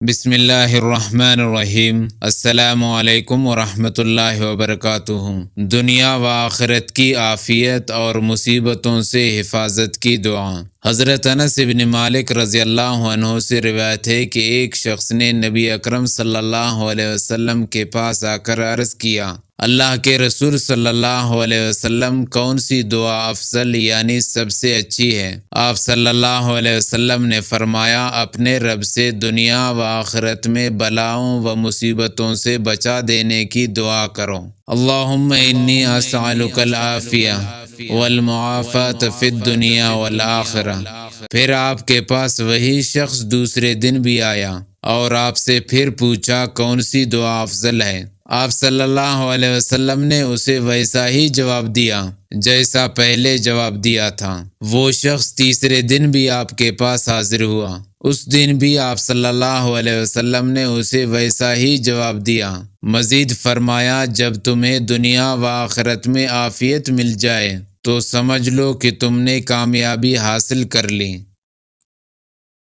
بسم اللہ الرحمن الرحیم۔ السلام علیکم ورحمۃ اللہ وبرکاتہ۔ دنیا و آخرت کی عافیت اور مصیبتوں سے حفاظت کی دعا۔ حضرت انس بن مالک رضی اللہ عنہ سے روایت ہے کہ ایک شخص نے نبی اکرم صلی اللہ علیہ وسلم کے پاس آ کر عرض کیا، اللہ کے رسول صلی اللہ علیہ وسلم، کون سی دعا افضل یعنی سب سے اچھی ہے؟ آپ صلی اللہ علیہ وسلم نے فرمایا، اپنے رب سے دنیا و آخرت میں بلاؤں و مصیبتوں سے بچا دینے کی دعا کرو۔ اللہم انی اسألک العافیہ والمعافاۃ فی الدنیا والآخرہ۔ پھر آپ کے پاس وہی شخص دوسرے دن بھی آیا اور آپ سے پھر پوچھا کون سی دعا افضل ہے؟ آپ صلی اللہ علیہ وسلم نے اسے ویسا ہی جواب دیا جیسا پہلے جواب دیا تھا۔ وہ شخص تیسرے دن بھی آپ کے پاس حاضر ہوا۔ اس دن بھی آپ صلی اللہ علیہ وسلم نے اسے ویسا ہی جواب دیا۔ مزید فرمایا، جب تمہیں دنیا و آخرت میں عافیت مل جائے تو سمجھ لو کہ تم نے کامیابی حاصل کر لی۔